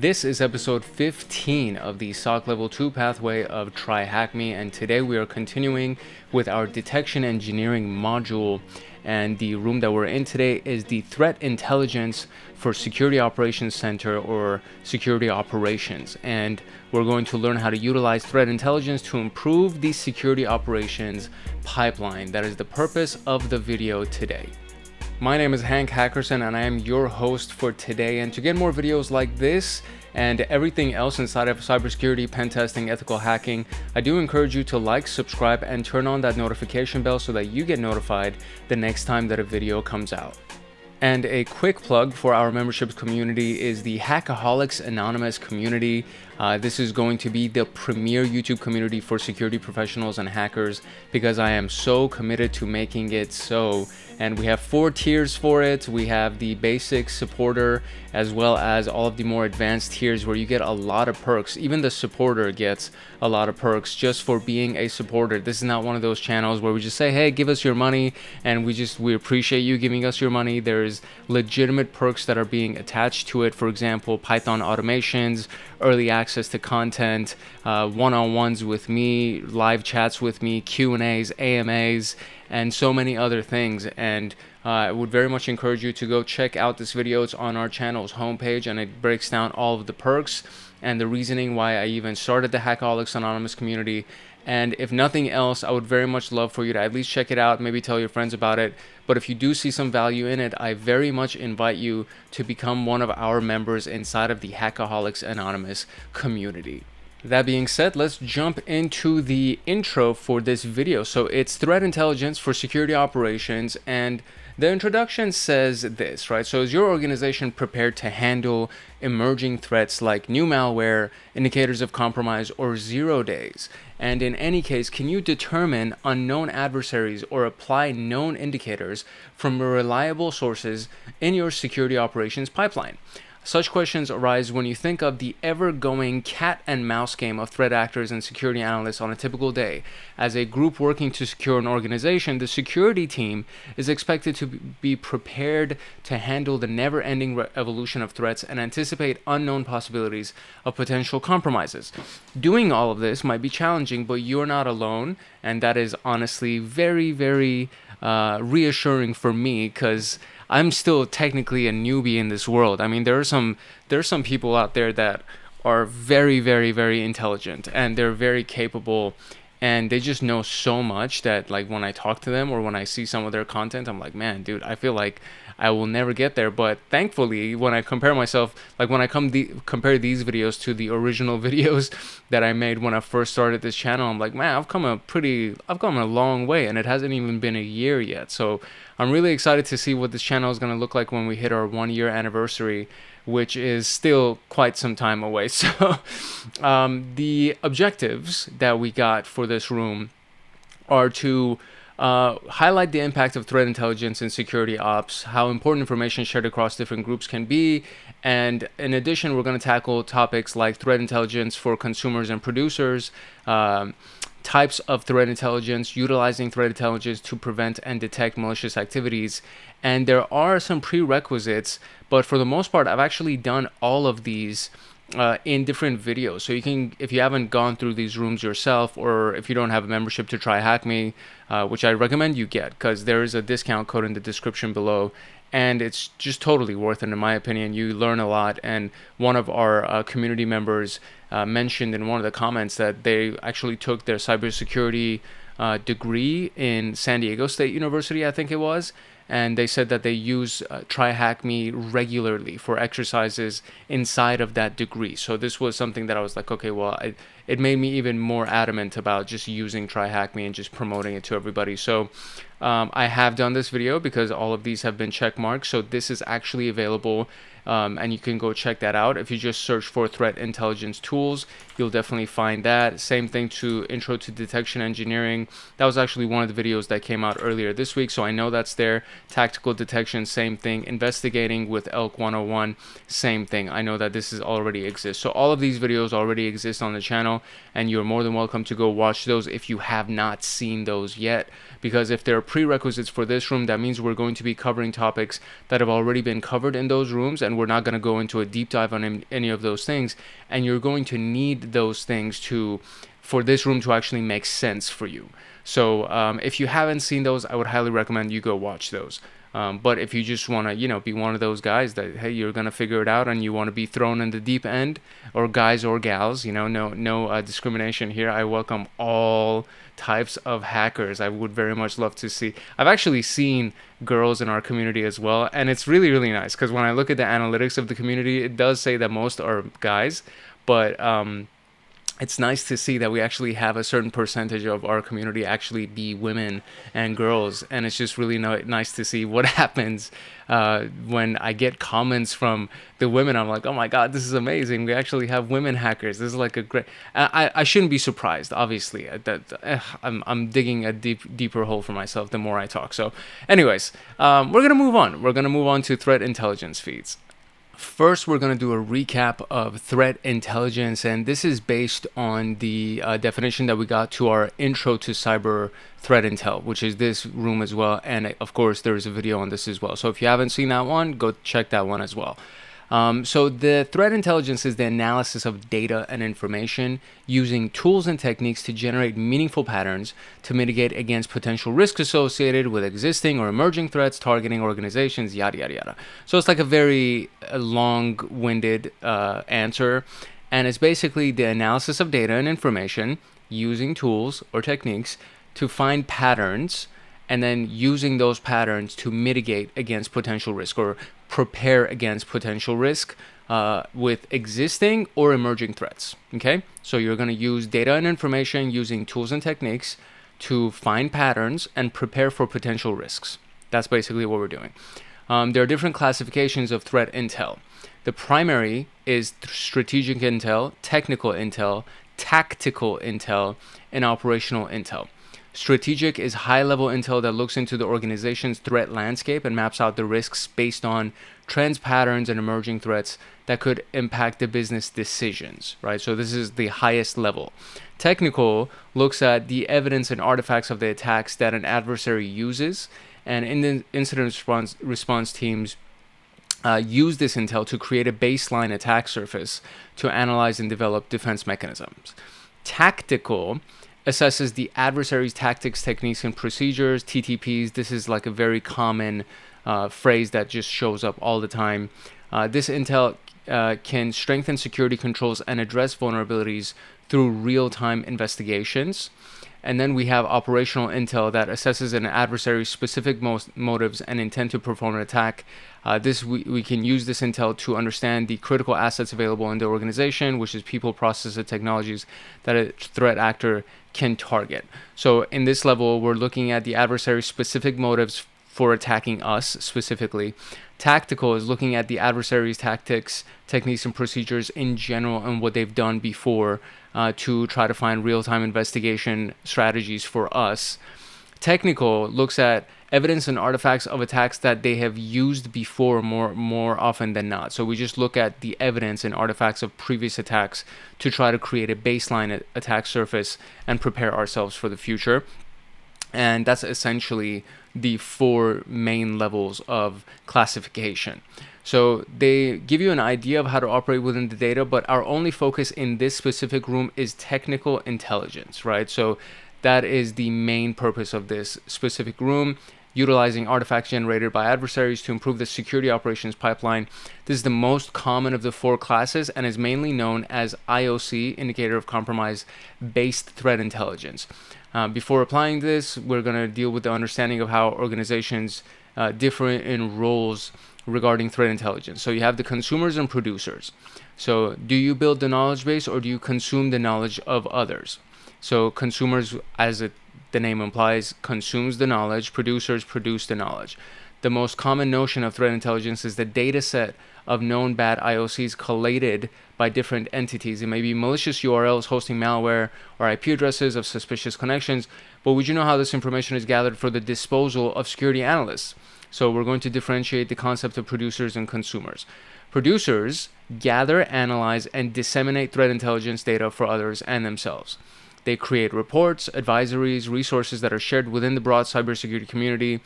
This is episode 15 of the SOC Level 2 pathway of TryHackMe, and today we are continuing with our detection engineering module. And the room that we're in today is the Threat Intelligence for Security Operations Center, or Security Operations. And we're going to learn how to utilize threat intelligence to improve the security operations pipeline. That is the purpose of the video today. My name is Hank Hackerson, and I am your host for today. And to get more videos like this and everything else inside of cybersecurity, pen testing, ethical hacking, I do encourage you to like, subscribe, and turn on that notification bell so that you get notified the next time that a video comes out. And a quick plug for our membership community is the Hackaholics Anonymous community. This is going to be the premier YouTube community for security professionals and hackers, because I am so committed to making it so. And we have 4 tiers for it. We have the basic supporter, as well as all of the more advanced tiers where you get a lot of perks. Even the supporter gets a lot of perks just for being a supporter. This is not one of those channels where we just say, hey, give us your money, and we appreciate you giving us your money. There's legitimate perks that are being attached to it. For example, Python automations, early access to content, one-on-ones with me, live chats with me, Q&As, AMAs, and so many other things. And I would very much encourage you to go check out this video. It's on our channel's homepage, and it breaks down all of the perks and the reasoning why I even started the Hackaholics Anonymous community. And if nothing else, I would very much love for you to at least check it out, maybe tell your friends about it. But if you do see some value in it, I very much invite you to become one of our members inside of the Hackaholics Anonymous community. That being said, let's jump into the intro for this video. So it's threat intelligence for security operations, and the introduction says this, right? So is your organization prepared to handle emerging threats like new malware, indicators of compromise, or 0 days? And in any case, can you determine unknown adversaries or apply known indicators from reliable sources in your security operations pipeline? Such questions arise when you think of the ever-going cat and mouse game of threat actors and security analysts on a typical day. As a group working to secure an organization, the security team is expected to be prepared to handle the never-ending evolution of threats and anticipate unknown possibilities of potential compromises. Doing all of this might be challenging, but you're not alone, and that is honestly very, very reassuring for me, because I'm still technically a newbie in this world. I mean, there's some people out there that are very, very, very intelligent, and they're very capable, and they just know so much that, like, when I talk to them or when I see some of their content, I'm like, man, dude, I feel like I will never get there. But thankfully, when I compare myself, like when I compare these videos to the original videos that I made when I first started this channel, I'm like, man, I've come a long way, and it hasn't even been a year yet. So I'm really excited to see what this channel is going to look like when we hit our 1-year anniversary, which is still quite some time away. So the objectives that we got for this room are to highlight the impact of threat intelligence and security ops, how important information shared across different groups can be, and in addition, we're going to tackle topics like threat intelligence for consumers and producers, types of threat intelligence, utilizing threat intelligence to prevent and detect malicious activities. And there are some prerequisites, but for the most part, I've actually done all of these in different videos. So you can, if you haven't gone through these rooms yourself, or if you don't have a membership to TryHackMe, which I recommend you get, because there is a discount code in the description below, and it's just totally worth it in my opinion. You learn a lot, and one of our community members mentioned in one of the comments that they actually took their cybersecurity degree in San Diego State University, I think it was, and they said that they use TryHackMe regularly for exercises inside of that degree. So this was something that I was like, okay, well, it made me even more adamant about just using TryHackMe and just promoting it to everybody. So I have done this video because all of these have been check marked. So this is actually available, and you can go check that out. If you just search for threat intelligence tools, you'll definitely find that. Same thing to intro to detection engineering. That was actually one of the videos that came out earlier this week, so I know that's there. Tactical detection, same thing. Investigating with ELK 101, same thing. I know that this is already exists. So all of these videos already exist on the channel, and you're more than welcome to go watch those if you have not seen those yet, because if there are prerequisites for this room, that means we're going to be covering topics that have already been covered in those rooms, and again, we're not going to go into a deep dive on any of those things, and you're going to need those things for this room to actually make sense for you. So if you haven't seen those, I would highly recommend you go watch those. But if you just want to, be one of those guys that, hey, you're going to figure it out and you want to be thrown in the deep end, or guys or gals, no discrimination here. I welcome all types of hackers. I would very much love to see. I've actually seen girls in our community as well, and it's really, really nice, because when I look at the analytics of the community, it does say that most are guys, but it's nice to see that we actually have a certain percentage of our community actually be women and girls. And it's just really nice to see what happens when I get comments from the women. I'm like, oh my God, this is amazing. We actually have women hackers. This is like a great... I shouldn't be surprised, obviously. I'm digging a deeper hole for myself the more I talk. So anyways, we're going to move on. We're going to move on to threat intelligence feeds. First, we're going to do a recap of threat intelligence, and this is based on the definition that we got to our intro to cyber threat intel, which is this room as well. And of course, there's a video on this as well. So if you haven't seen that one, go check that one as well. So the threat intelligence is the analysis of data and information using tools and techniques to generate meaningful patterns to mitigate against potential risks associated with existing or emerging threats targeting organizations, yada, yada, yada. So it's like a very long-winded answer, and it's basically the analysis of data and information using tools or techniques to find patterns, and then using those patterns to mitigate against potential risk or prepare against potential risk with existing or emerging threats. Okay, so you're going to use data and information using tools and techniques to find patterns and prepare for potential risks. That's basically what we're doing. There are different classifications of threat intel. The primary is strategic intel, technical intel, tactical intel, and operational intel. Strategic is high-level intel that looks into the organization's threat landscape and maps out the risks based on trends, patterns, and emerging threats that could impact the business decisions, right? So this is the highest level. Technical looks at the evidence and artifacts of the attacks that an adversary uses, and in the incident response teams use this intel to create a baseline attack surface to analyze and develop defense mechanisms. Tactical assesses the adversary's tactics, techniques, and procedures, TTPs. This is like a very common phrase that just shows up all the time. This intel can strengthen security controls and address vulnerabilities through real-time investigations. And then we have operational intel that assesses an adversary's specific motives and intent to perform an attack. We can use this intel to understand the critical assets available in the organization, which is people, processes, and technologies that a threat actor can target. So in this level, we're looking at the adversary's specific motives for attacking us specifically. Tactical is looking at the adversary's tactics, techniques, and procedures in general and what they've done before to try to find real-time investigation strategies for us. Technical looks at evidence and artifacts of attacks that they have used before more often than not. So we just look at the evidence and artifacts of previous attacks to try to create a baseline attack surface and prepare ourselves for the future. And that's essentially the four main levels of classification. So they give you an idea of how to operate within the data, but our only focus in this specific room is technical intelligence, right? So that is the main purpose of this specific room, utilizing artifacts generated by adversaries to improve the security operations pipeline. This is the most common of the four classes and is mainly known as IOC, Indicator of Compromise Based Threat Intelligence. Before applying this, we're going to deal with the understanding of how organizations differ in roles regarding threat intelligence. So you have the consumers and producers. So do you build the knowledge base or do you consume the knowledge of others? So consumers, as the name implies, consumes the knowledge. Producers produce the knowledge. The most common notion of threat intelligence is the data set of known bad IOCs collated by different entities. It may be malicious URLs hosting malware or IP addresses of suspicious connections, but would you know how this information is gathered for the disposal of security analysts? So we're going to differentiate the concept of producers and consumers. Producers gather, analyze, and disseminate threat intelligence data for others and themselves. They create reports, advisories, resources that are shared within the broad cybersecurity community.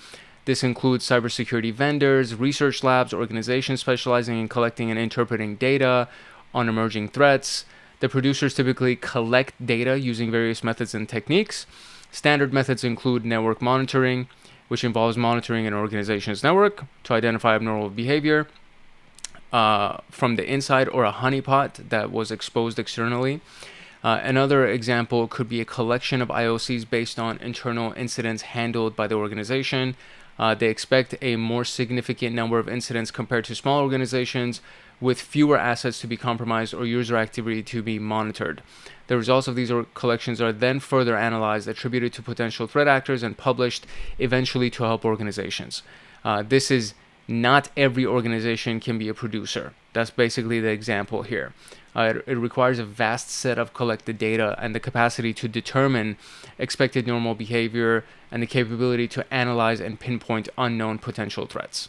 This includes cybersecurity vendors, research labs, organizations specializing in collecting and interpreting data on emerging threats. The producers typically collect data using various methods and techniques. Standard methods include network monitoring, which involves monitoring an organization's network to identify abnormal behavior from the inside, or a honeypot that was exposed externally. Another example could be a collection of IOCs based on internal incidents handled by the organization. They expect a more significant number of incidents compared to small organizations, with fewer assets to be compromised or user activity to be monitored. The results of these collections are then further analyzed, attributed to potential threat actors, and published eventually to help organizations. This is not every organization can be a producer. That's basically the example here. It requires a vast set of collected data and the capacity to determine expected normal behavior and the capability to analyze and pinpoint unknown potential threats.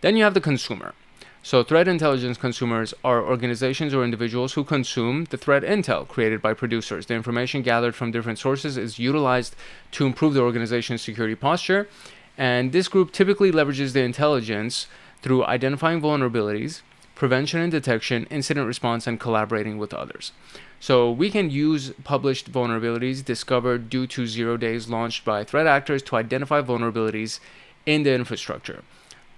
Then you have the consumer. So threat intelligence consumers are organizations or individuals who consume the threat intel created by producers. The information gathered from different sources is utilized to improve the organization's security posture, and this group typically leverages the intelligence through identifying vulnerabilities, prevention and detection, incident response, and collaborating with others. So we can use published vulnerabilities discovered due to 0 days launched by threat actors to identify vulnerabilities in the infrastructure.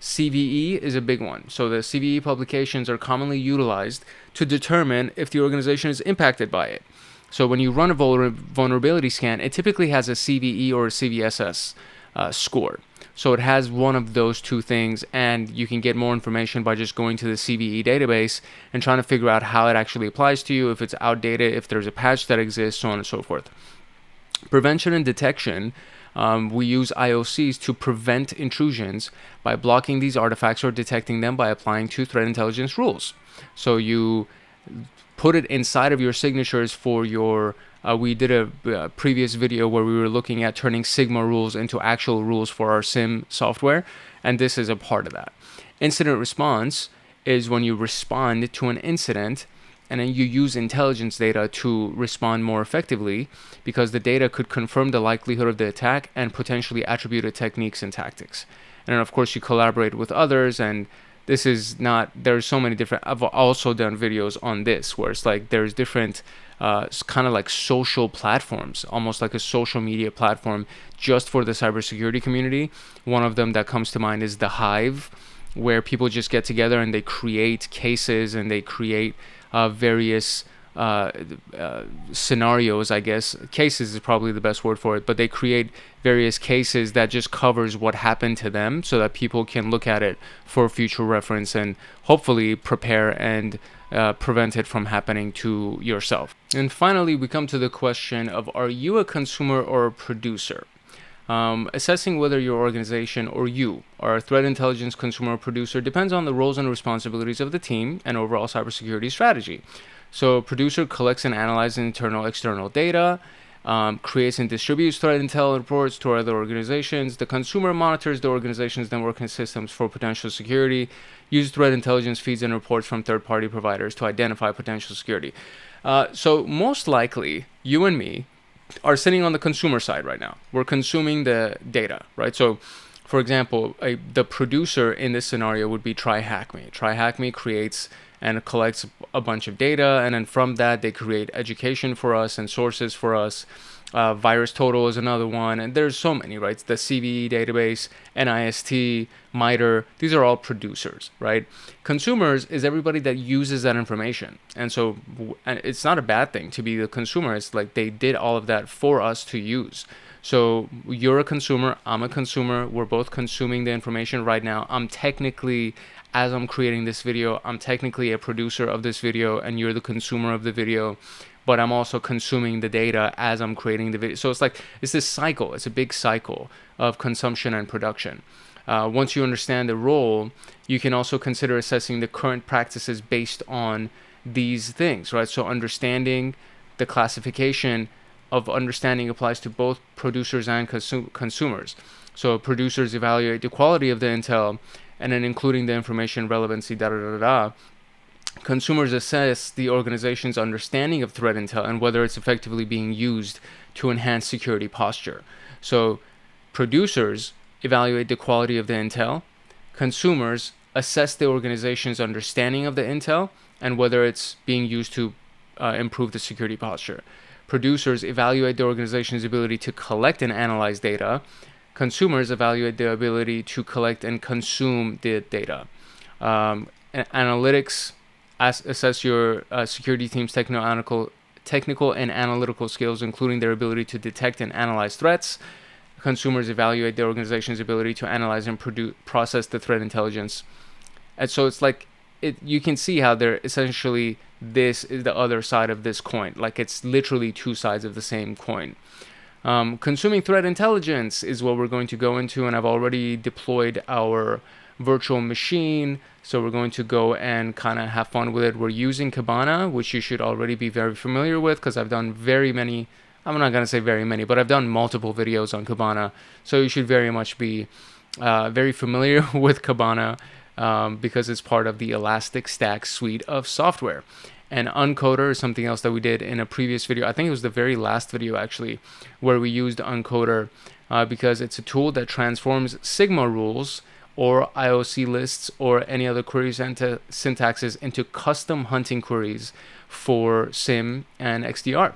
CVE is a big one. So the CVE publications are commonly utilized to determine if the organization is impacted by it. So when you run a vulnerability scan, it typically has a CVE or a CVSS score. So it has one of those two things, and you can get more information by just going to the CVE database and trying to figure out how it actually applies to you, if it's outdated, if there's a patch that exists, so on and so forth. Prevention and detection. We use IOCs to prevent intrusions by blocking these artifacts or detecting them by applying two threat intelligence rules. So you put it inside of your signatures for your we did a previous video where we were looking at turning Sigma rules into actual rules for our SIM software, and this is a part of that. Incident response is when you respond to an incident and then you use intelligence data to respond more effectively, because the data could confirm the likelihood of the attack and potentially attributed techniques and tactics. And then of course you collaborate with others, and this is not, there's so many different, I've also done videos on this where it's like there's different kind of like social platforms, almost like a social media platform just for the cybersecurity community. One of them that comes to mind is the Hive, where people just get together and they create cases and they create various scenarios, I guess. Cases is probably the best word for it, but they create various cases that just covers what happened to them so that people can look at it for future reference and hopefully prepare and prevent it from happening to yourself. And finally, we come to the question of, are you a consumer or a producer? Assessing whether your organization or you are a threat intelligence consumer or producer depends on the roles and responsibilities of the team and overall cybersecurity strategy. So a producer collects and analyzes internal external data, creates and distributes threat intel reports to other organizations. The consumer monitors the organization's network and systems for potential security, uses threat intelligence feeds and reports from third-party providers to identify potential security. So most likely, you and me are sitting on the consumer side right now. We're consuming the data, right? So, for example, the producer in this scenario would be TryHackMe. TryHackMe creates and collects a bunch of data, and then from that they create education for us and sources for us. Virus Total is another one, and there's so many, right? The CVE database, NIST, MITRE, these are all producers, right? Consumers is everybody that uses that information. And so it's not a bad thing to be the consumer. It's like they did all of that for us to use. So you're a consumer, I'm a consumer, we're both consuming the information right now. I'm technically, as I'm creating this video, I'm technically a producer of this video, and you're the consumer of the video, but I'm also consuming the data as I'm creating the video. So it's this cycle. It's a big cycle of consumption and production. Once you understand the role, you can also consider assessing the current practices based on these things, right? So understanding the classification of understanding applies to both producers and consumers. So producers evaluate the quality of the intel, and then including the information relevancy, Consumers assess the organization's understanding of threat intel and whether it's effectively being used to enhance security posture. So producers evaluate the quality of the intel. Consumers assess the organization's understanding of the intel and whether it's being used to improve the security posture. Producers evaluate the organization's ability to collect and analyze data. Consumers evaluate the ability to collect and consume the data. Analytics assess your security team's technical and analytical skills, including their ability to detect and analyze threats. Consumers evaluate the organization's ability to analyze and process the threat intelligence. And so it's like, you can see how they're essentially, this is the other side of this coin. Like, it's literally two sides of the same coin. Consuming threat intelligence is what we're going to go into, and I've already deployed our virtual machine, so we're going to go and kind of have fun with it. We're using Kibana, which you should already be very familiar with, because I've done very many, I'm not going to say very many, but I've done multiple videos on Kibana, so you should very much be very familiar with Kibana, because it's part of the Elastic Stack suite of software. And Uncoder is something else that we did in a previous video. I think it was the very last video, actually, where we used Uncoder, because it's a tool that transforms Sigma rules or IOC lists or any other query syntaxes into custom hunting queries for SIM and XDR.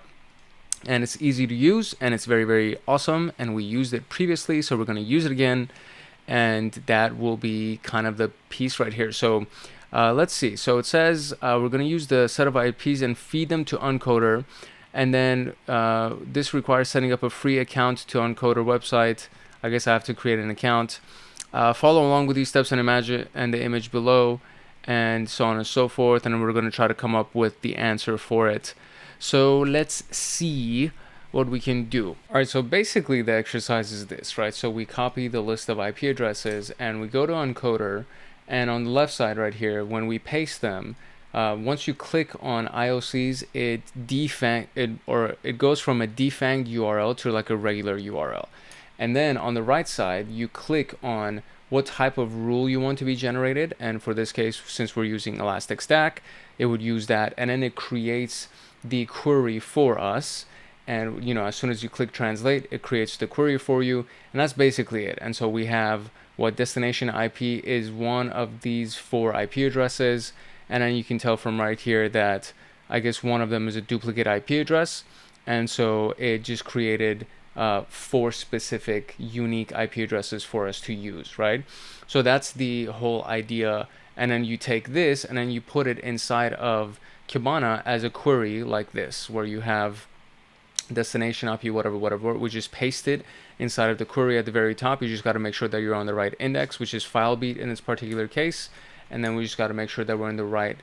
And it's easy to use, and it's very, very awesome. And we used it previously, so we're going to use it again. And that will be kind of the piece right here. So let's see. So it says we're going to use the set of IPs and feed them to Uncoder. And then this requires setting up a free account to Uncoder website. I guess I have to create an account. Follow along with these steps and imagine and the image below, and so on and so forth. And we're going to try to come up with the answer for it. So let's see what we can do. All right, so basically the exercise is this, right? So we copy the list of IP addresses and we go to Uncoder, and on the left side right here, when we paste them, once you click on IOCs, it goes from a defanged URL to like a regular URL. And then on the right side, you click on what type of rule you want to be generated. And for this case, since we're using Elastic Stack, it would use that. And then it creates the query for us. And, you know, as soon as you click translate, it creates the query for you. And that's basically it. And so we have what destination IP is one of these 4 IP addresses. And then you can tell from right here that I guess one of them is a duplicate IP address. And so it just created 4 specific unique IP addresses for us to use, right? So that's the whole idea. And then you take this and then you put it inside of Kibana as a query like this, where you have destination IP, whatever. We just paste it inside of the query at the very top. You just got to make sure that you're on the right index, which is file beat in this particular case. And then we just got to make sure that we're in the right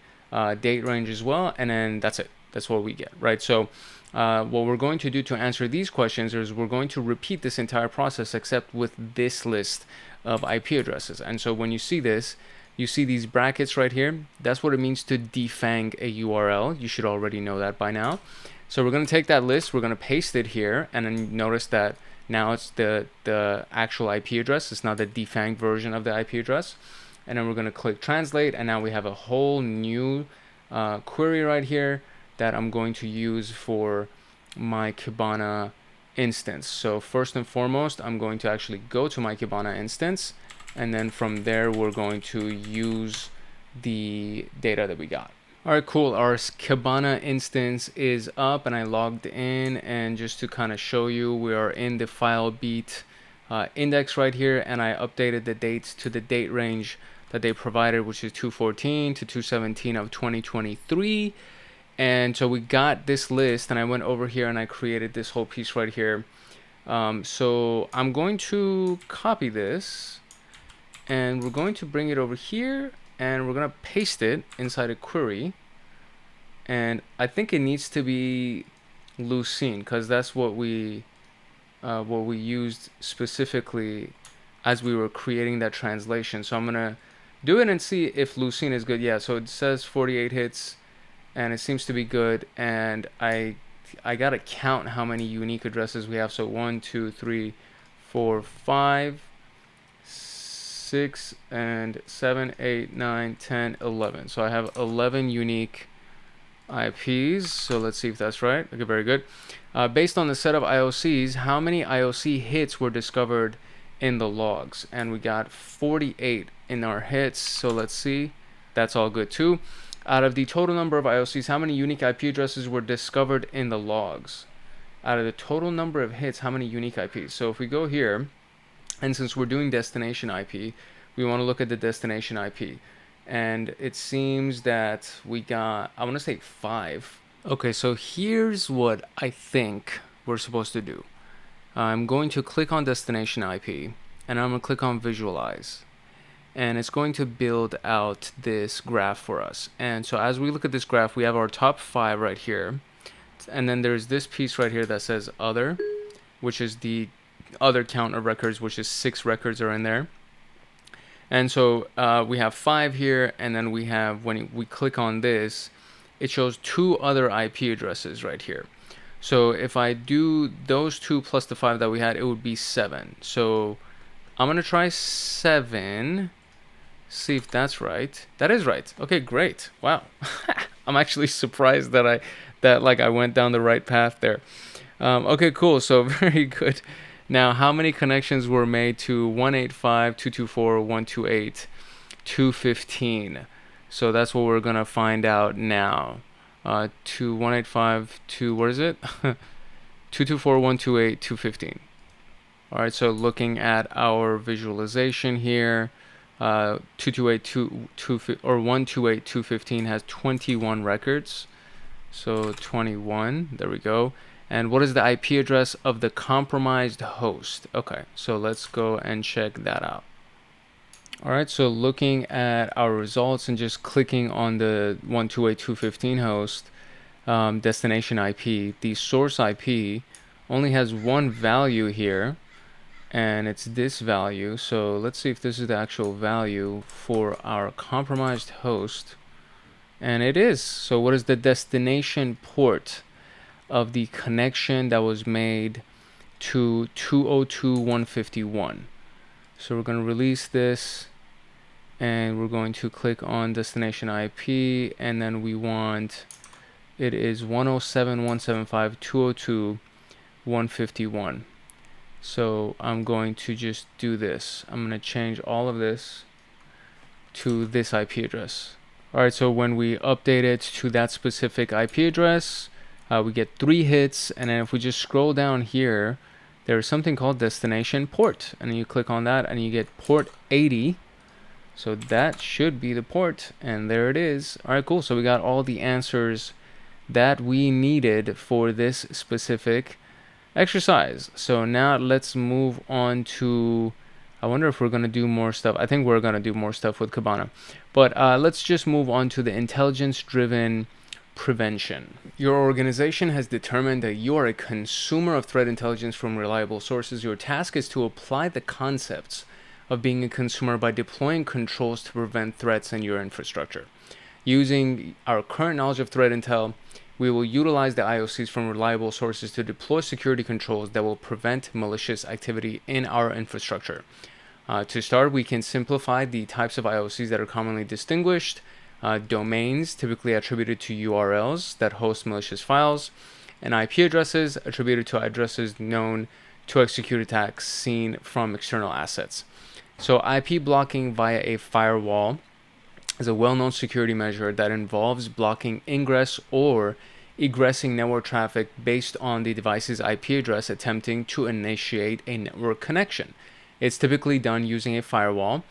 date range as well. And then that's it. That's what we get, right? So what we're going to do to answer these questions is we're going to repeat this entire process except with this list of IP addresses. And so when you see this, you see these brackets right here. That's what it means to defang a URL. You should already know that by now. So we're going to take that list, we're going to paste it here, and then notice that now it's the actual IP address. It's not the defanged version of the IP address. And then we're going to click translate, and now we have a whole new query right here that I'm going to use for my Kibana instance. So first and foremost, I'm going to actually go to my Kibana instance, and then from there we're going to use the data that we got. All right, cool. Our Kibana instance is up and I logged in, and just to kind of show you, we are in the file beat index right here, and I updated the dates to the date range that they provided, which is 2/14 to 2/17 of 2023. And so we got this list, and I went over here and I created this whole piece right here. So I'm going to copy this, and we're going to bring it over here, and we're going to paste it inside a query. And I think it needs to be Lucene, because that's what we used specifically as we were creating that translation. So I'm going to do it and see if Lucene is good. Yeah, so it says 48 hits, and it seems to be good. And I got to count how many unique addresses we have. So 1, 2, 3, 4, 5, 6, and 7, 8, 9, 10, 11. So I have 11 unique IPs. So let's see if that's right. Okay, very good. Based on the set of IOCs, how many IOC hits were discovered in the logs, and we got 48 in our hits. So let's see, that's all good too. Out of the total number of IOCs, how many unique IP addresses were discovered in the logs? Out of the total number of hits, how many unique IPs? So if we go here, and since we're doing destination IP, we want to look at the destination IP. And it seems that we got, I want to say 5. Okay, so here's what I think we're supposed to do. I'm going to click on destination IP, and I'm going to click on visualize. And it's going to build out this graph for us. And so as we look at this graph, we have our top 5 right here. And then there's this piece right here that says other, which is the other count of records, which is 6 records are in there. And so we have 5 here, and then we have, when we click on this, it shows 2 other IP addresses right here. So if I do those 2 plus the 5 that we had, it would be 7. So I'm gonna try 7, see if that's right. That is right. Okay, great. Wow. I'm actually surprised that I went down the right path there. Okay, cool. So very good. Now, how many connections were made to 185.224.128.215? So that's what we're gonna find out now. To 185 to, what is it? 224.128.215. All right, so looking at our visualization here, 128.215 has 21 records. So 21, there we go. And what is the IP address of the compromised host? Okay, so let's go and check that out. All right, so looking at our results and just clicking on the 128.215 host destination IP, the source IP only has one value here, and it's this value. So let's see if this is the actual value for our compromised host, and it is. So what is the destination port of the connection that was made to 202.151? So we're going to release this, and we're going to click on destination IP, and then we want, it is 107.175.202.151. So I'm going to just do this. I'm going to change all of this to this IP address. All right, so when we update it to that specific IP address, we get 3 hits, and then if we just scroll down here, there's something called destination port, and you click on that and you get port 80. So that should be the port, and there it is. All right, cool. So we got all the answers that we needed for this specific exercise. So now let's move on to, I wonder if we're going to do more stuff. I think we're going to do more stuff with Kibana, but let's just move on to the intelligence-driven prevention. Your organization has determined that you are a consumer of threat intelligence from reliable sources. Your task is to apply the concepts of being a consumer by deploying controls to prevent threats in your infrastructure. Using our current knowledge of threat intel, we will utilize the IOCs from reliable sources to deploy security controls that will prevent malicious activity in our infrastructure. To start, we can simplify the types of IOCs that are commonly distinguished. Domains, typically attributed to URLs that host malicious files, and IP addresses, attributed to addresses known to execute attacks seen from external assets. So IP blocking via a firewall is a well-known security measure that involves blocking ingress or egressing network traffic based on the device's IP address attempting to initiate a network connection. It's typically done using a firewall,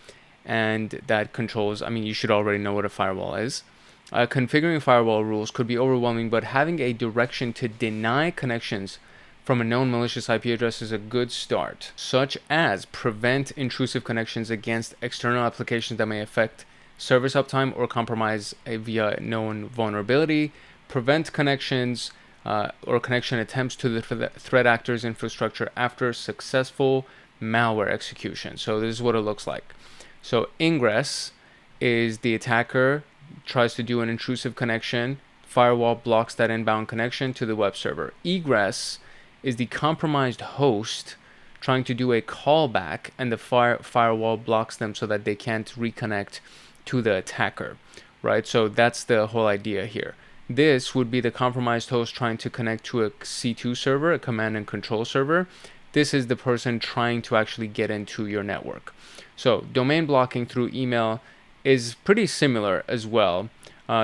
and that controls, I mean, you should already know what a firewall is. Configuring firewall rules could be overwhelming, but having a direction to deny connections from a known malicious IP address is a good start, such as prevent intrusive connections against external applications that may affect service uptime or compromise via known vulnerability, prevent connections or connection attempts to the threat actor's infrastructure after successful malware execution. So this is what it looks like. So ingress is the attacker tries to do an intrusive connection, firewall blocks that inbound connection to the web server. Egress is the compromised host trying to do a callback, and the firewall blocks them so that they can't reconnect to the attacker, right? So that's the whole idea here. This would be the compromised host trying to connect to a C2 server, a command and control server. this is the person trying to actually get into your network. So domain blocking through email is pretty similar as well,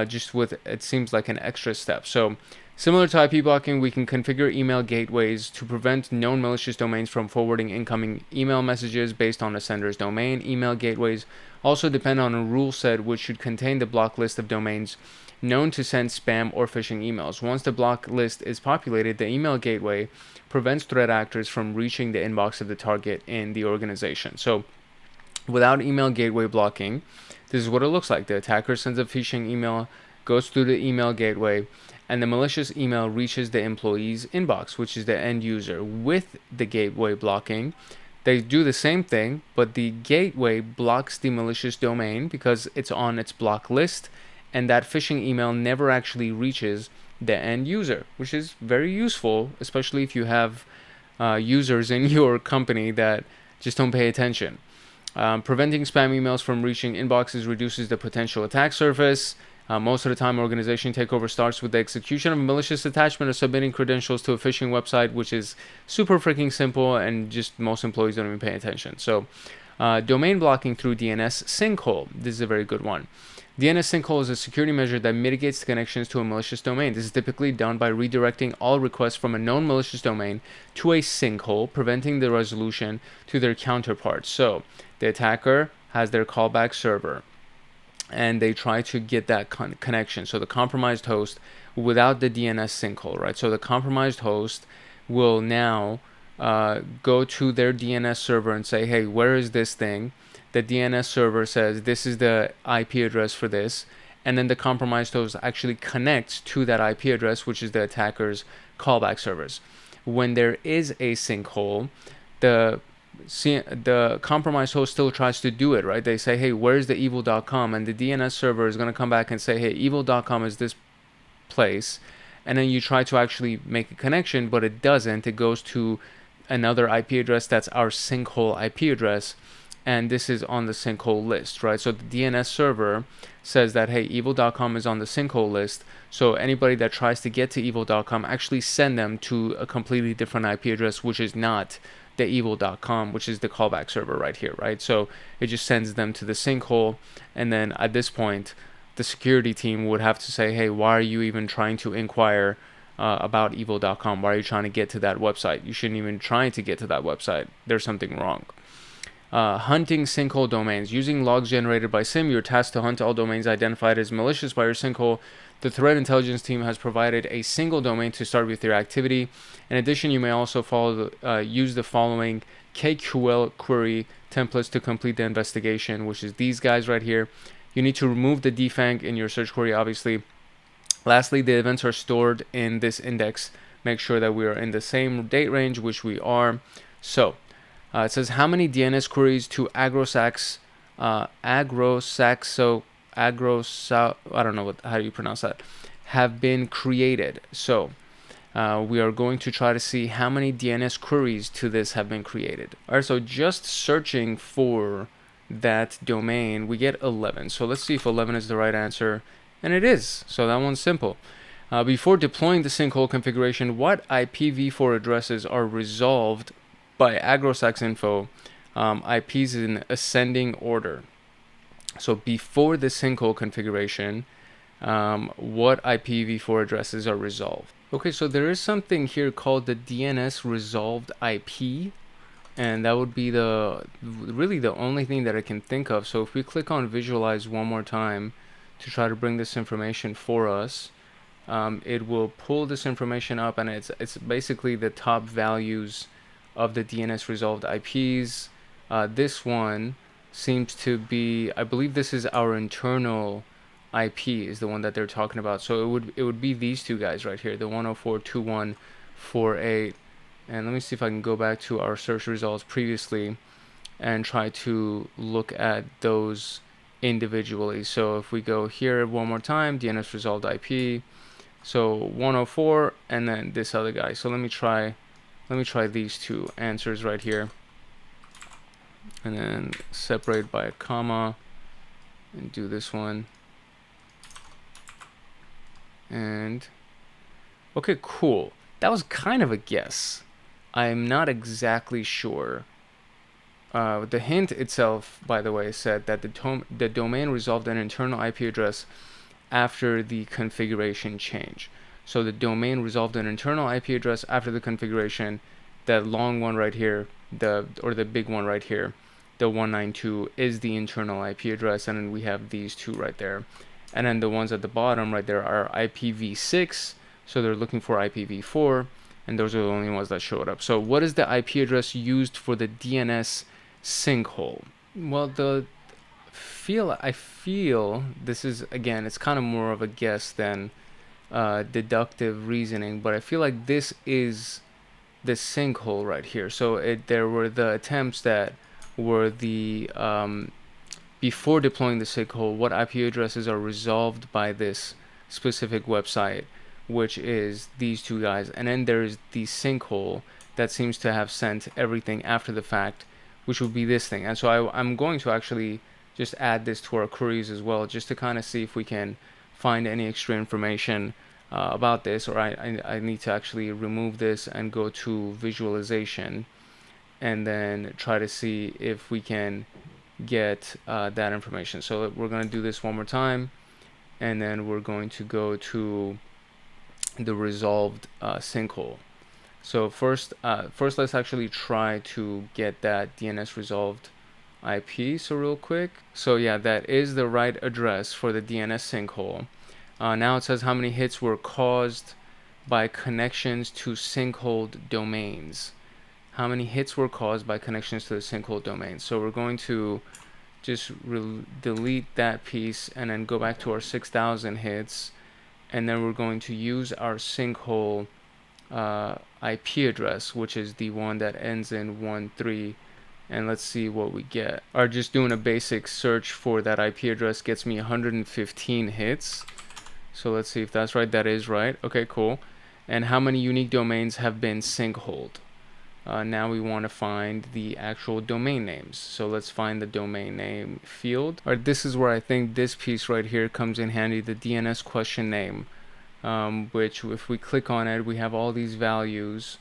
just with, it seems like an extra step. So similar to IP blocking, we can configure email gateways to prevent known malicious domains from forwarding incoming email messages based on a sender's domain. Email gateways also depend on a rule set which should contain the block list of domains known to send spam or phishing emails. Once the block list is populated, the email gateway prevents threat actors from reaching the inbox of the target in the organization. So without email gateway blocking, this is what it looks like. The attacker sends a phishing email, goes through the email gateway, and the malicious email reaches the employee's inbox, which is the end user. With the gateway blocking, they do the same thing, but the gateway blocks the malicious domain because it's on its block list, and that phishing email never actually reaches the end user, which is very useful, especially if you have users in your company that just don't pay attention. Preventing spam emails from reaching inboxes reduces the potential attack surface. Most of the time, organization takeover starts with the execution of a malicious attachment or submitting credentials to a phishing website, which is super freaking simple, and just most employees don't even pay attention. So domain blocking through DNS sinkhole. This is a very good one. DNS sinkhole is a security measure that mitigates the connections to a malicious domain. This is typically done by redirecting all requests from a known malicious domain to a sinkhole, preventing the resolution to their counterparts. So the attacker has their callback server, and they try to get that connection. So the compromised host, without the DNS sinkhole, right? So the compromised host will now go to their DNS server and say, hey, where is this thing? The DNS server says, this is the IP address for this. And then the compromised host actually connects to that IP address, which is the attacker's callback servers. When there is a sinkhole, the compromised host still tries to do it, right? They say, hey, where's the evil.com? And the DNS server is going to come back and say, hey, evil.com is this place. And then you try to actually make a connection, but it doesn't. It goes to another IP address that's our sinkhole IP address. And this is on the sinkhole list, right? So the DNS server says that, hey, evil.com is on the sinkhole list. So anybody that tries to get to evil.com, actually send them to a completely different IP address, which is not the evil.com, which is the callback server right here, right? So it just sends them to the sinkhole. And then at this point, the security team would have to say, hey, why are you even trying to inquire about evil.com? Why are you trying to get to that website? You shouldn't even try to get to that website. There's something wrong. Hunting sinkhole domains. Using logs generated by SIM, you're tasked to hunt all domains identified as malicious by your sinkhole. The threat intelligence team has provided a single domain to start with your activity. In addition, you may also use the following KQL query templates to complete the investigation, which is these guys right here. You need to remove the defang in your search query, obviously. Lastly, the events are stored in this index. Make sure that we are in the same date range, which we are. So it says how many DNS queries to I don't know how you pronounce that, have been created. So we are going to try to see how many DNS queries to this have been created. All right, so just searching for that domain, we get 11. So let's see if 11 is the right answer, and it is. So that one's simple. Before deploying the sinkhole configuration, what IPv4 addresses are resolved by agrosac's info IPs in ascending order? So before the sinkhole configuration, what IPv4 addresses are resolved? Okay, so there is something here called the DNS resolved IP, and that would be really the only thing that I can think of. So if we click on visualize one more time to try to bring this information for us, it will pull this information up, and it's basically the top values of the DNS resolved IPs. This one seems to be, I believe this is our internal IP is the one that they're talking about. So it would be these two guys right here, the 104.21.48. And let me see if I can go back to our search results previously and try to look at those individually. So if we go here one more time, DNS resolved IP, so 104, and then this other guy. So let me try these two answers right here, and then separate by a comma and do this one. And okay, cool. That was kind of a guess. I'm not exactly sure. The hint itself, by the way, said that the domain resolved an internal IP address after the configuration change. So the domain resolved an internal IP address after the configuration. That long one right here, the big one right here, the 192 is the internal IP address, and then we have these two right there. And then the ones at the bottom right there are IPv6, so they're looking for IPv4, and those are the only ones that showed up. So what is the IP address used for the DNS sinkhole? Well, I feel this is, again, it's kind of more of a guess than deductive reasoning, but I feel like this is the sinkhole right here. So there were the attempts that were the before deploying the sinkhole, what IP addresses are resolved by this specific website, which is these two guys, and then there's the sinkhole that seems to have sent everything after the fact, which would be this thing. And so I'm going to actually just add this to our queries as well, just to kind of see if we can find any extra information about this, or I need to actually remove this and go to visualization and then try to see if we can get that information. So we're going to do this one more time, and then we're going to go to the resolved sinkhole. So first let's actually try to get that DNS resolved IP. So real quick, so yeah, that is the right address for the DNS sinkhole. Now it says how many hits were caused by connections to sinkhole domains. How many hits were caused by connections to the sinkhole domains. So we're going to just delete that piece and then go back to our 6,000 hits, and then we're going to use our sinkhole IP address, which is the one that ends in 13, and let's see what we get. Or just doing a basic search for that IP address gets me 115 hits. So let's see if that's right. That is right. Okay, cool. And how many unique domains have been sinkholed? Now we want to find the actual domain names. So let's find the domain name field. All right, this is where I think this piece right here comes in handy, the DNS question name, which if we click on it, we have all these values.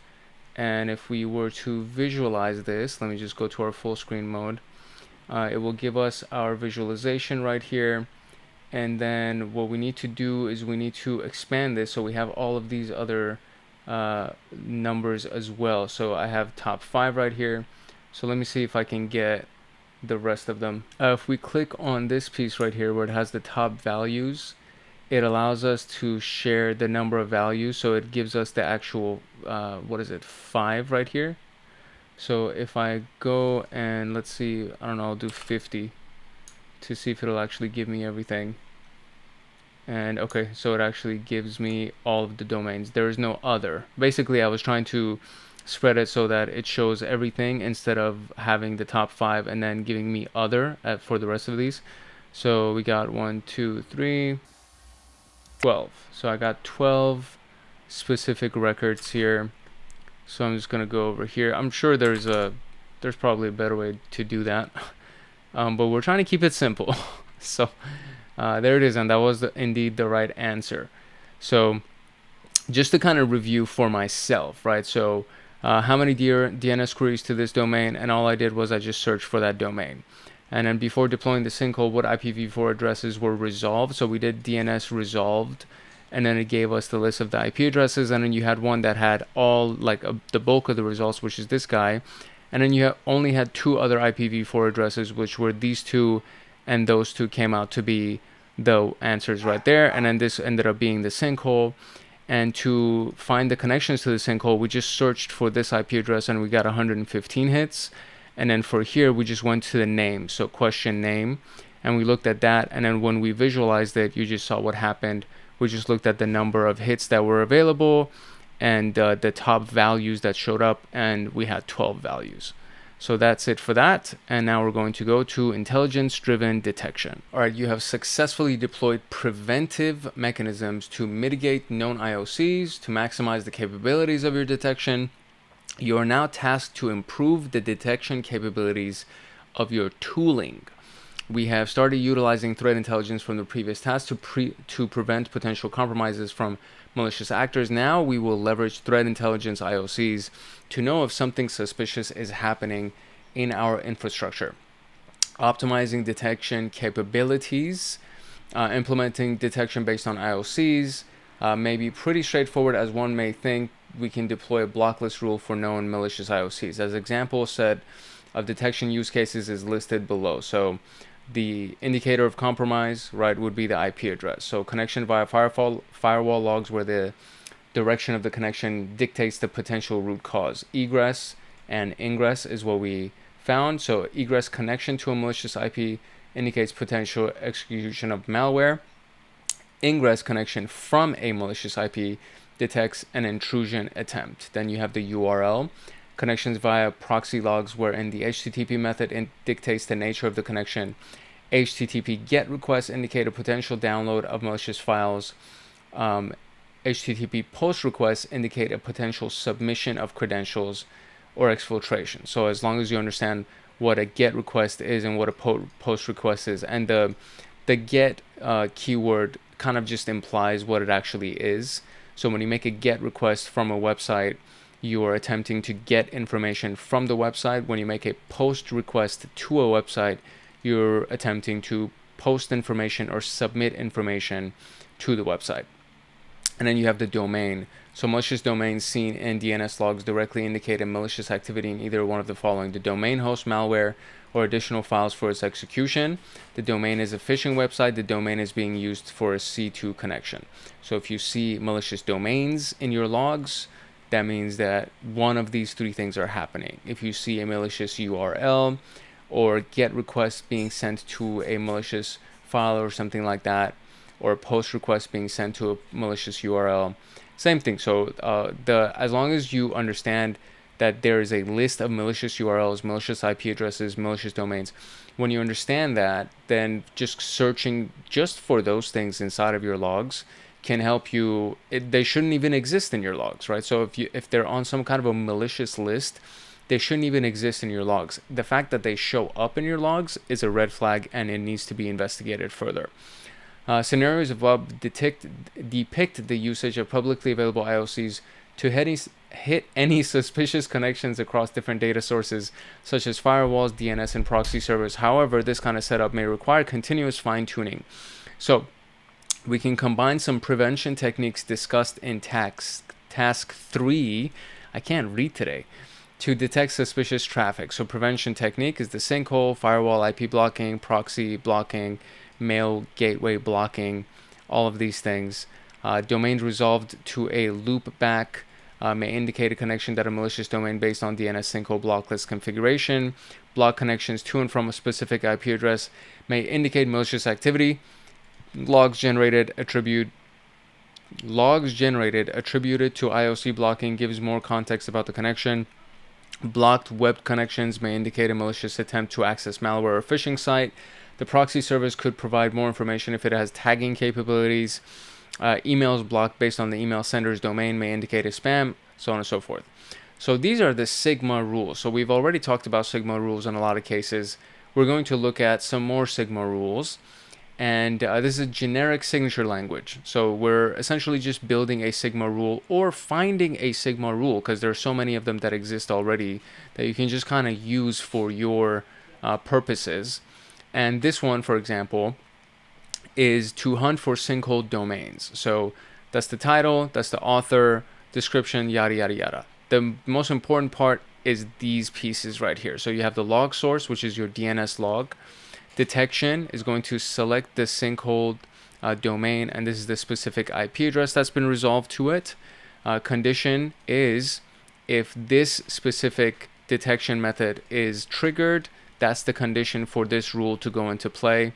And if we were to visualize this, let me just go to our full screen mode. It will give us our visualization right here. And then what we need to do is we need to expand this so we have all of these other numbers as well. So I have top 5 right here. So let me see if I can get the rest of them. If we click on this piece right here where it has the top values, it allows us to share the number of values. So it gives us the actual, 5 right here. So if I go and let's see, I don't know, I'll do 50 to see if it'll actually give me everything. And okay, so it actually gives me all of the domains. There is no other. Basically, I was trying to spread it so that it shows everything instead of having the top 5 and then giving me other for the rest of these. So we got 1, 2, 3, 12. So I got 12 specific records here. So I'm just gonna go over here. I'm sure there's probably a better way to do that, but we're trying to keep it simple. So there it is, and that was indeed the right answer. So just to kind of review for myself, right? So how many DNS queries to this domain, and all I did was I just searched for that domain. And then before deploying the sinkhole, what IPv4 addresses were resolved? So we did DNS resolved, and then it gave us the list of the IP addresses, and then you had one that had all the bulk of the results, which is this guy, and then you only had 2 other IPv4 addresses, which were these 2, and those 2 came out to be the answers right there, and then this ended up being the sinkhole. And to find the connections to the sinkhole, we just searched for this IP address and we got 115 hits. And then for here, we just went to the name, so question name, and we looked at that, and then when we visualized it, you just saw what happened. We just looked at the number of hits that were available and the top values that showed up, and we had 12 values. So that's it for that, and now we're going to go to intelligence-driven detection. All right, you have successfully deployed preventive mechanisms to mitigate known IOCs, to maximize the capabilities of your detection. You are now tasked to improve the detection capabilities of your tooling. We have started utilizing threat intelligence from the previous task to prevent potential compromises from malicious actors. Now we will leverage threat intelligence IOCs to know if something suspicious is happening in our infrastructure. Optimizing detection capabilities, implementing detection based on IOCs may be pretty straightforward as one may think. We can deploy a blocklist rule for known malicious IOCs. As example set of detection use cases is listed below. So the indicator of compromise, right, would be the IP address. So connection via firewall logs where the direction of the connection dictates the potential root cause. Egress and ingress is what we found. So egress connection to a malicious IP indicates potential execution of malware. Ingress connection from a malicious IP detects an intrusion attempt. Then you have the URL. Connections via proxy logs wherein the HTTP method dictates the nature of the connection. HTTP GET requests indicate a potential download of malicious files. HTTP POST requests indicate a potential submission of credentials or exfiltration. So as long as you understand what a GET request is and what a POST request is, and the GET keyword kind of just implies what it actually is. So when you make a GET request from a website, you are attempting to get information from the website. When you make a POST request to a website, you're attempting to post information or submit information to the website. And then you have the domain. So malicious domains seen in DNS logs directly indicate a malicious activity in either one of the following: the domain hosts malware or additional files for its execution. The domain is a phishing website. The domain is being used for a C2 connection. So if you see malicious domains in your logs, that means that one of these three things are happening. If you see a malicious URL or GET request being sent to a malicious file or something like that, or a POST request being sent to a malicious URL, same thing. So as long as you understand that there is a list of malicious URLs, malicious IP addresses, malicious domains, when you understand that, then just searching just for those things inside of your logs can help you. They shouldn't even exist in your logs, right? So if they're on some kind of a malicious list, they shouldn't even exist in your logs. The fact that they show up in your logs is a red flag, and it needs to be investigated further. Scenarios above depict the usage of publicly available IOCs to hit any suspicious connections across different data sources, such as firewalls, DNS, and proxy servers. However, this kind of setup may require continuous fine-tuning. So we can combine some prevention techniques discussed in task 3. I can't read today. To detect suspicious traffic. So prevention technique is the sinkhole, firewall IP blocking, proxy blocking, mail gateway blocking, all of these things. Domains resolved to a loop back may indicate a connection that a malicious domain based on DNS sinkhole blocklist configuration. Block connections to and from a specific IP address may indicate malicious activity. Logs generated attributed to IOC blocking gives more context about the connection. Blocked web connections may indicate a malicious attempt to access malware or phishing site. The proxy service could provide more information if it has tagging capabilities. Emails blocked based on the email sender's domain may indicate a spam, so on and so forth. So these are the Sigma rules. So we've already talked about Sigma rules in a lot of cases. We're going to look at some more Sigma rules. And this is a generic signature language. So we're essentially just building a Sigma rule or finding a Sigma rule, because there are so many of them that exist already that you can just kind of use for your purposes. And this one, for example, is to hunt for sinkhole domains. So that's the title, that's the author, description, yada, yada, yada. The most important part is these pieces right here. So you have the log source, which is your DNS log. Detection is going to select the sinkhole domain, and this is the specific IP address that's been resolved to it. Condition is if this specific detection method is triggered, that's the condition for this rule to go into play.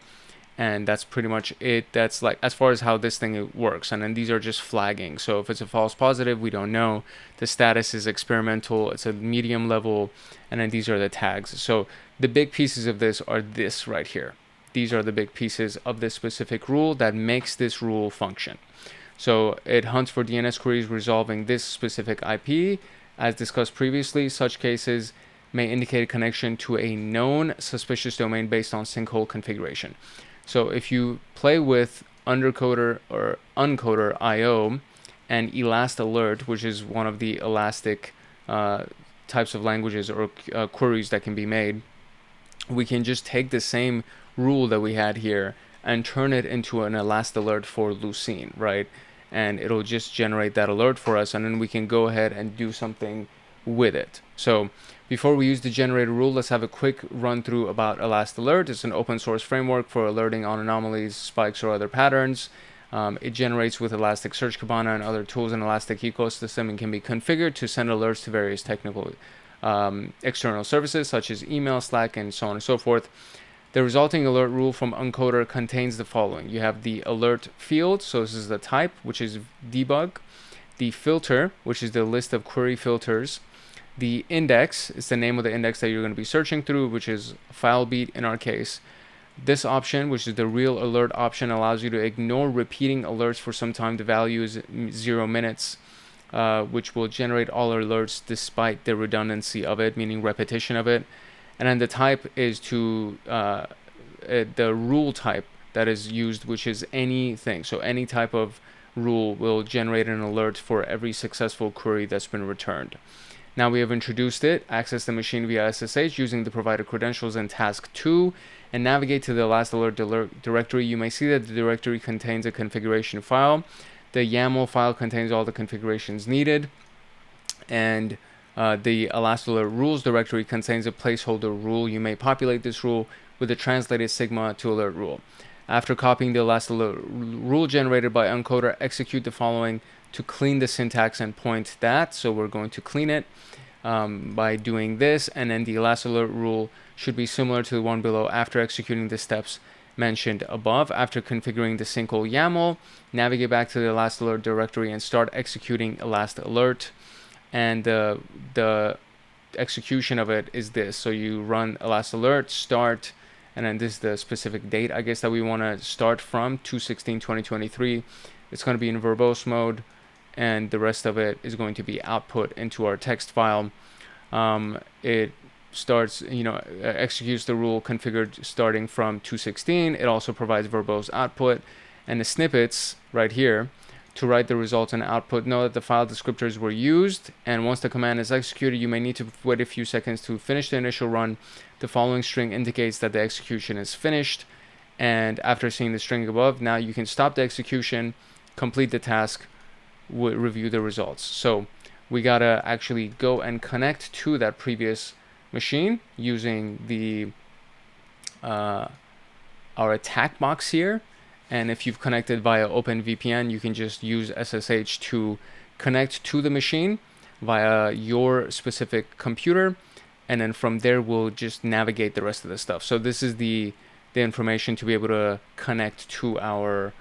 And that's pretty much it. That's like as far as how this thing works. And then these are just flagging. So if it's a false positive, we don't know. The status is experimental. It's a medium level. And then these are the tags. So the big pieces of this are this right here. These are the big pieces of this specific rule that makes this rule function. So it hunts for DNS queries resolving this specific IP. As discussed previously, such cases may indicate a connection to a known suspicious domain based on sinkhole configuration. So if you play with undercoder or uncoder IO and elast alert, which is one of the elastic types of languages or queries that can be made, we can just take the same rule that we had here and turn it into an elast alert for Lucene, right? And it'll just generate that alert for us, and then we can go ahead and do something with it. So before we use the generator rule, let's have a quick run through about Elast Alert. It's an open source framework for alerting on anomalies, spikes, or other patterns. It generates with Elasticsearch Kibana and other tools in Elastic ecosystem and can be configured to send alerts to various technical external services such as email, Slack, and so on and so forth. The resulting alert rule from Uncoder contains the following. You have the alert field, so this is the type, which is debug. The filter, which is the list of query filters. The index is the name of the index that you're going to be searching through, which is FileBeat in our case. This option, which is the real alert option, allows you to ignore repeating alerts for some time. The value is 0 minutes, which will generate all alerts despite the redundancy of it, meaning repetition of it. And then the type is to the rule type that is used, which is anything. So any type of rule will generate an alert for every successful query that's been returned. Now we have introduced it. Access the machine via SSH using the provided credentials in task 2 and navigate to the last alert directory. You may see that the directory contains a configuration file. The YAML file contains all the configurations needed, and the Elast Alert rules directory contains a placeholder rule. You may populate this rule with the translated sigma to alert rule. After copying the Elast Alert rule generated by Uncoder, execute the following to clean the syntax and point that. So we're going to clean it by doing this, and then the Elast Alert rule should be similar to the one below. After executing the steps mentioned above, after configuring the sinkhole YAML, navigate back to the Elast Alert directory and start executing Elast Alert. And the execution of it is this. So you run Elast Alert, start, and then this is the specific date, I guess, that we want to start from, 2/16/2023. It's going to be in verbose mode, and the rest of it is going to be output into our text file. It starts, executes the rule configured starting from 2/16. It also provides verbose output and the snippets right here to write the results and output. Know that the file descriptors were used, and once the command is executed, you may need to wait a few seconds to finish the initial run. The following string indicates that the execution is finished, and after seeing the string above, now you can stop the execution, complete the task, review the results. So we gotta actually go and connect to that previous machine using the our attack box here. And if you've connected via OpenVPN, you can just use SSH to connect to the machine via your specific computer, and then from there we'll just navigate the rest of the stuff. So this is the information to be able to connect to our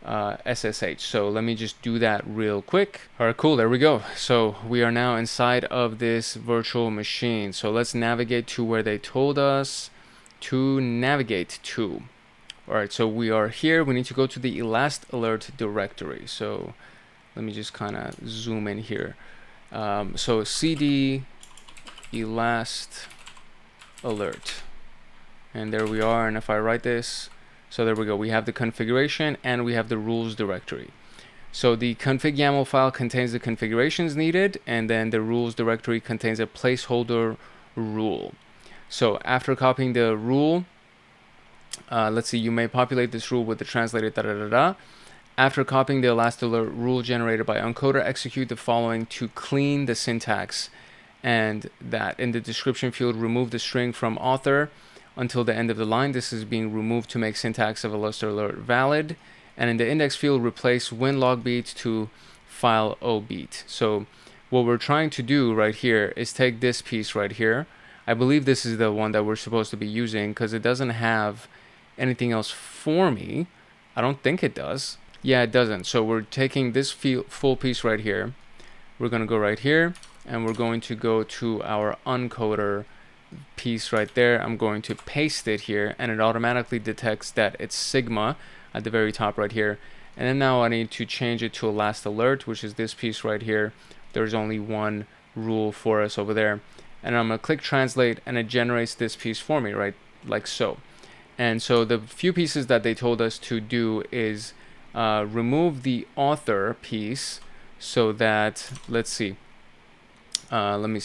SSH. So let me just do that real quick. All right, cool, there we go. So we are now inside of this virtual machine. So let's navigate to where they told us to navigate to. All right, so we are here. We need to go to the Elast Alert directory. So let me just kind of zoom in here. So cd Elast Alert, and there we are. And if I write this, so there we go. We have the configuration and we have the rules directory. So the config YAML file contains the configurations needed, and then the rules directory contains a placeholder rule. So after copying the rule, let's see, you may populate this rule with the translated da-da-da-da. After copying the Elast Alert rule generated by Uncoder, execute the following to clean the syntax, and that in the description field, remove the string from author until the end of the line. This is being removed to make syntax of Elast Alert valid. And in the index field, replace win_log_beat to file o_beat. So what we're trying to do right here is take this piece right here. I believe this is the one that we're supposed to be using because it doesn't have anything else for me. I don't think it does. Yeah, it doesn't. So we're taking this full piece right here. We're going to go right here, and we're going to go to our Uncoder piece right there. I'm going to paste it here, and it automatically detects that it's Sigma at the very top right here. And then now I need to change it to Elast Alert, which is this piece right here. There's only one rule for us over there. and I'm gonna click translate, and it generates this piece for me, right, like so. And so the few pieces that they told us to do is remove the author piece, so that, let's see, let me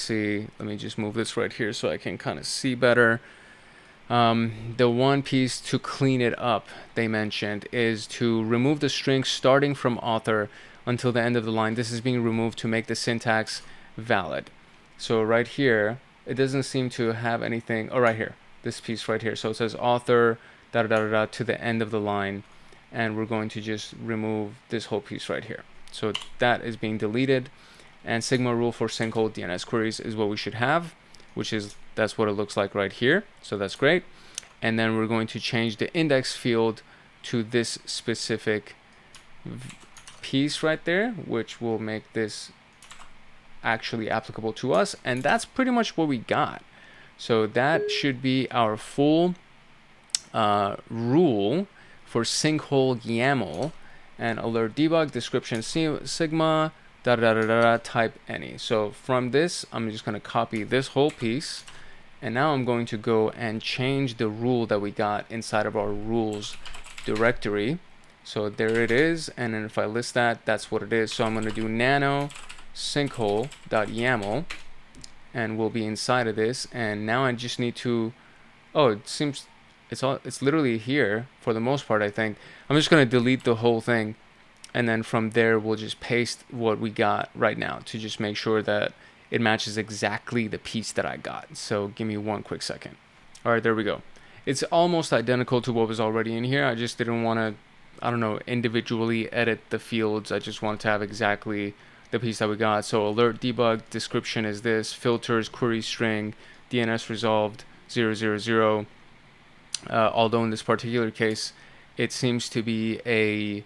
just move this right here so I can kind of see better. The one piece to clean it up they mentioned is to remove the string starting from author until the end of the line. This is being removed to make the syntax valid. So right here, it doesn't seem to have anything. Oh, right here, this piece right here. So it says author da da da da to the end of the line, and we're going to just remove this whole piece right here. So that is being deleted, and Sigma rule for sinkhole DNS queries is what we should have, which is, that's what it looks like right here. So that's great. And then we're going to change the index field to this specific piece right there, which will make this actually applicable to us. And that's pretty much what we got. So that should be our full rule for sinkhole YAML, and alert debug description sigma da da da da type any. So from this, I'm just going to copy this whole piece, and now I'm going to go and change the rule that we got inside of our rules directory. So there it is, and then if I list that, that's what it is. So I'm going to do nano sinkhole.yaml, and we'll be inside of this. And now I just need to, oh, it seems it's literally here for the most part. I think I'm just going to delete the whole thing, and then from there we'll just paste what we got right now to just make sure that it matches exactly the piece that I got. So give me one quick second. All right, there we go. It's almost identical to what was already in here. I just didn't want to, I don't know, individually edit the fields. I just wanted to have exactly the piece that we got. So alert debug description is this, filters query string DNS resolved 000. Although in this particular case, it seems to be a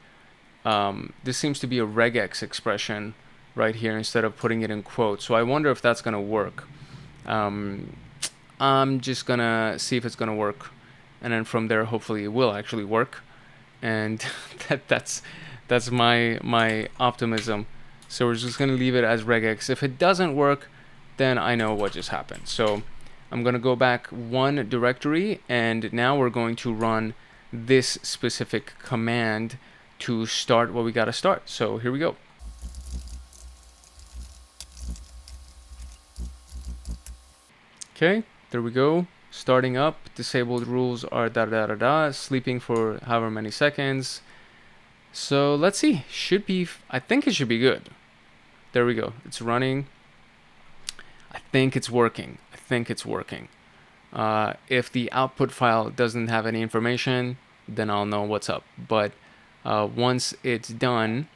this seems to be a regex expression right here instead of putting it in quotes. So I wonder if that's gonna work. I'm just gonna see if it's gonna work, and then from there hopefully it will actually work. And that's my optimism. So we're just gonna leave it as regex. If it doesn't work, then I know what just happened. So I'm gonna go back one directory, and now we're going to run this specific command to start what we gotta start. So here we go. Okay, there we go. Starting up, disabled rules are da da da da, sleeping for however many seconds. So let's see, should be, I think it should be good. There we go, it's running. I think it's working. If the output file doesn't have any information, then I'll know what's up. But once it's done,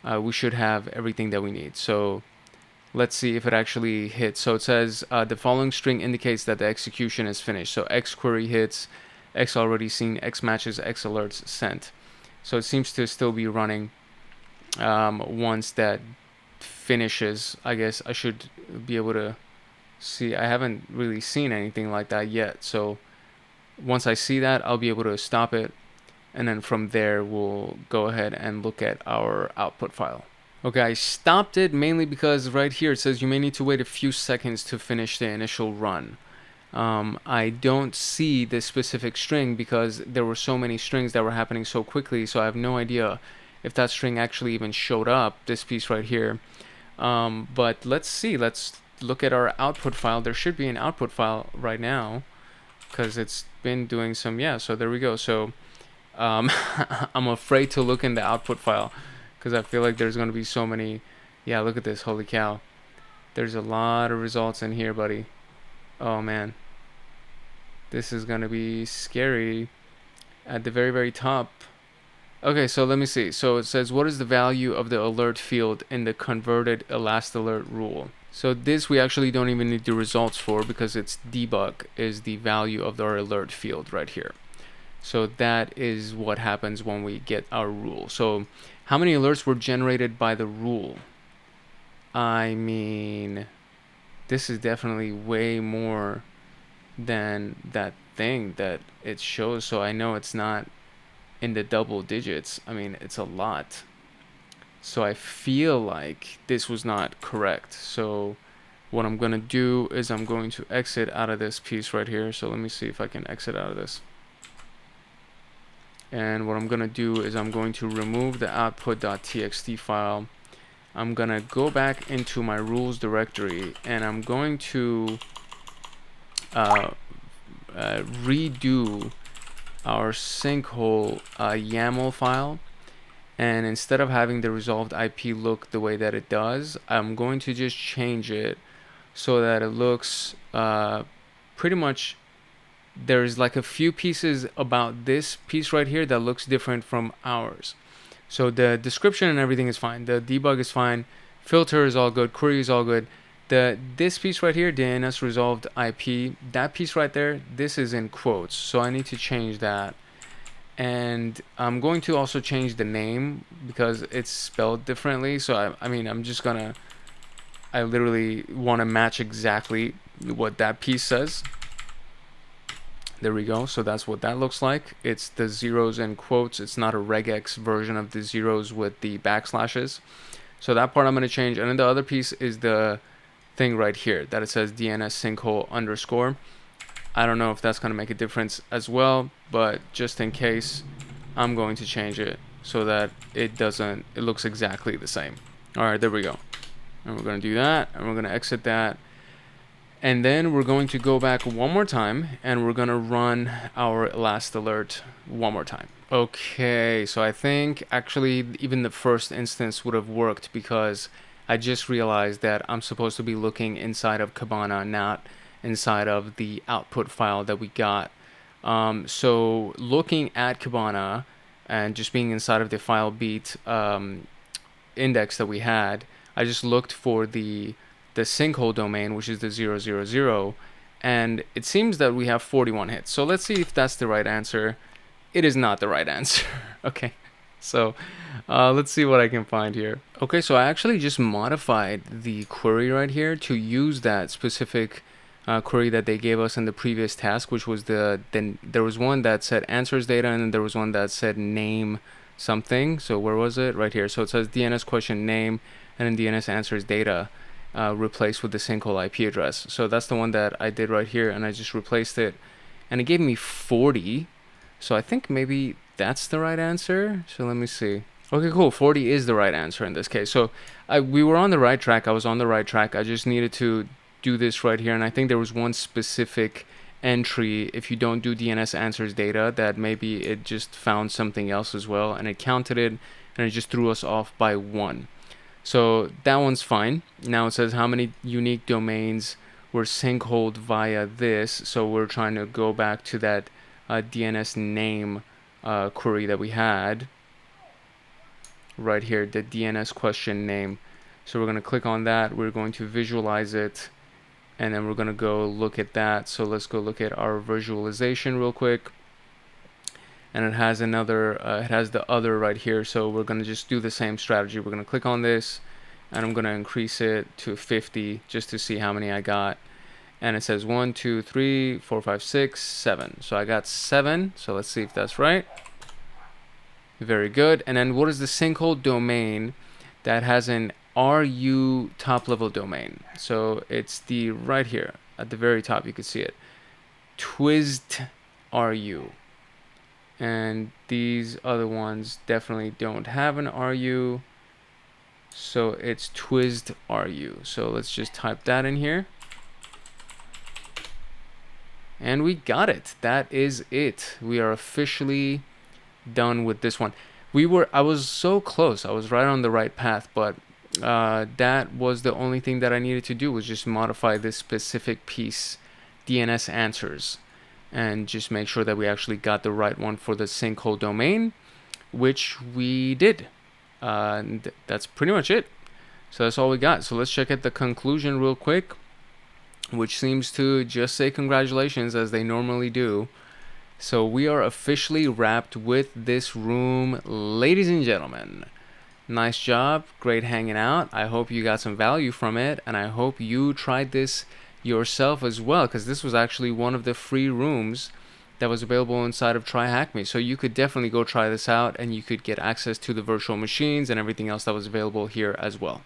we should have everything that we need. So let's see if it actually hits. So it says the following string indicates that the execution is finished. So X query hits, X already seen, X matches, X alerts sent. So it seems to still be running. Once that finishes, I guess I should be able to see. I haven't really seen anything like that yet. So once I see that, I'll be able to stop it. And then from there, we'll go ahead and look at our output file. Okay, I stopped it mainly because right here it says you may need to wait a few seconds to finish the initial run. I don't see this specific string because there were so many strings that were happening so quickly, so I have no idea if that string actually even showed up, this piece right here. But let's see, let's look at our output file. There should be an output file right now because it's been doing some, yeah, so there we go. So I'm afraid to look in the output file because I feel like there's going to be so many. Yeah, look at this, holy cow. There's a lot of results in here, buddy. Oh man, this is going to be scary. At the very, very top. Okay, so let me see. So it says, what is the value of the alert field in the converted ElastAlert rule? So this we actually don't even need the results for because it's debug is the value of our alert field right here. So that is what happens when we get our rule. So how many alerts were generated by the rule? I mean, this is definitely way more than that thing that it shows. So I know it's not in the double digits. I mean, it's a lot. So I feel like this was not correct. So what I'm going to do is I'm going to exit out of this piece right here. So let me see if I can exit out of this. And what I'm going to do is I'm going to remove the output.txt file. I'm going to go back into my rules directory, and I'm going to redo our sinkhole YAML file. And instead of having the resolved IP look the way that it does, I'm going to just change it so that it looks pretty much, there's like a few pieces about this piece right here that looks different from ours. So the description and everything is fine. The debug is fine. Filter is all good. Query is all good. This piece right here, DNS resolved IP, that piece right there, this is in quotes. So I need to change that. And I'm going to also change the name because it's spelled differently. So I mean, I literally want to match exactly what that piece says. There we go. So that's what that looks like. It's the zeros and quotes. It's not a regex version of the zeros with the backslashes. So that part I'm going to change. And then the other piece is the thing right here that it says DNS sinkhole _ I don't know if that's going to make a difference as well, but just in case, I'm going to change it so that it looks exactly the same. All right, there we go. And we're going to do that, and we're going to exit that. And then we're going to go back one more time, and we're going to run our last alert one more time. Okay, so I think actually even the first instance would have worked because I just realized that I'm supposed to be looking inside of Kibana, not inside of the output file that we got. So looking at Kibana and just being inside of the file beat index that we had, I just looked for the sinkhole domain, which is the 000, and it seems that we have 41 hits. So let's see if that's the right answer. It is not the right answer. Okay, so let's see what I can find here. Okay, so I actually just modified the query right here to use that specific query that they gave us in the previous task, which was there was one that said answers data, and then there was one that said name something. So where was it? Right here. So it says DNS question name, and then DNS answers data replaced with the sinkhole IP address. So that's the one that I did right here, and I just replaced it, and it gave me 40. So I think maybe that's the right answer. So let me see. Okay, cool. 40 is the right answer in this case. So we were on the right track. I was on the right track. I just needed to do this right here, and I think there was one specific entry, if you don't do DNS answers data, that maybe it just found something else as well, and it counted it, and it just threw us off by 1. So that one's fine. Now it says how many unique domains were sinkholed via this, so we're trying to go back to that DNS name query that we had right here, the DNS question name. So we're going to click on that, we're going to visualize it, and then we're going to go look at that. So let's go look at our visualization real quick. And it has it has the other right here. So we're going to just do the same strategy. We're going to click on this, and I'm going to increase it to 50 just to see how many I got. And it says 1, 2, 3, 4, 5, 6, 7. So I got 7. So let's see if that's right. Very good. And then what is the sinkhole domain that has an RU top level domain? So it's the right here at the very top, you can see it, twizzed RU. And these other ones definitely don't have an RU, so it's twizzed RU. So let's just type that in here, and we got it. That is it. We are officially done with this one. I was so close. I was right on the right path, but that was the only thing that I needed to do, was just modify this specific piece, DNS answers, and just make sure that we actually got the right one for the sinkhole domain, which we did. And that's pretty much it. So that's all we got. So let's check out the conclusion real quick, which seems to just say congratulations, as they normally do. So we are officially wrapped with this room, ladies and gentlemen. Nice job. Great hanging out. I hope you got some value from it, and I hope you tried this yourself as well, because this was actually one of the free rooms that was available inside of TryHackMe. So you could definitely go try this out, and you could get access to the virtual machines and everything else that was available here as well.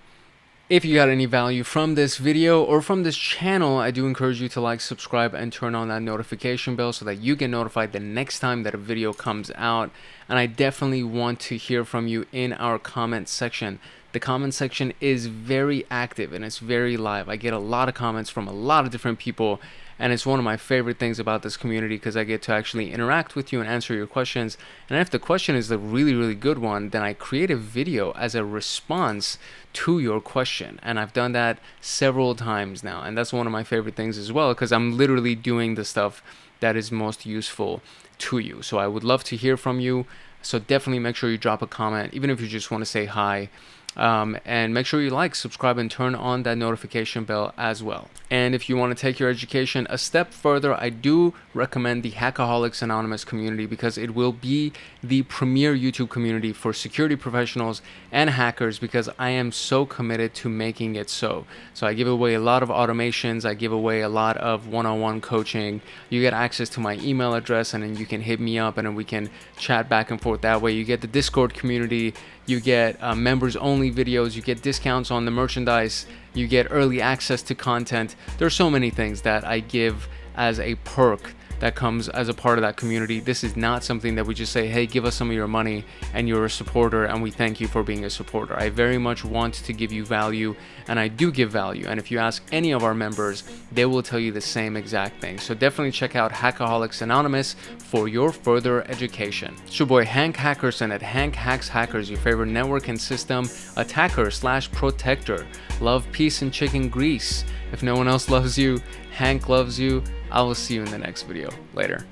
If you got any value from this video or from this channel, I do encourage you to like, subscribe, and turn on that notification bell so that you get notified the next time that a video comes out. And I definitely want to hear from you in our comment section. The comment section is very active and it's very live. I get a lot of comments from a lot of different people, and it's one of my favorite things about this community because I get to actually interact with you and answer your questions. And if the question is a really, really good one, then I create a video as a response to your question. And I've done that several times now. And that's one of my favorite things as well, because I'm literally doing the stuff that is most useful to you. So I would love to hear from you. So definitely make sure you drop a comment, even if you just want to say hi. And make sure you like, subscribe, and turn on that notification bell as well. And if you want to take your education a step further, I do recommend the Hackaholics Anonymous community because it will be the premier YouTube community for security professionals and hackers, because I am so committed to making it so. So I give away a lot of automations, I give away a lot of one-on-one coaching. You get access to my email address, and then you can hit me up and then we can chat back and forth that way. You get the Discord community, you get members only videos, you get discounts on the merchandise, you get early access to content. There's so many things that I give as a perk that comes as a part of that community. This is not something that we just say, hey, give us some of your money and you're a supporter and we thank you for being a supporter. I very much want to give you value, and I do give value. And if you ask any of our members, they will tell you the same exact thing. So definitely check out Hackaholics Anonymous for your further education. It's your boy Hank Hackerson at Hank Hacks Hackers, your favorite network and system attacker/protector. Love, peace, and chicken grease. If no one else loves you, Hank loves you. I will see you in the next video. Later.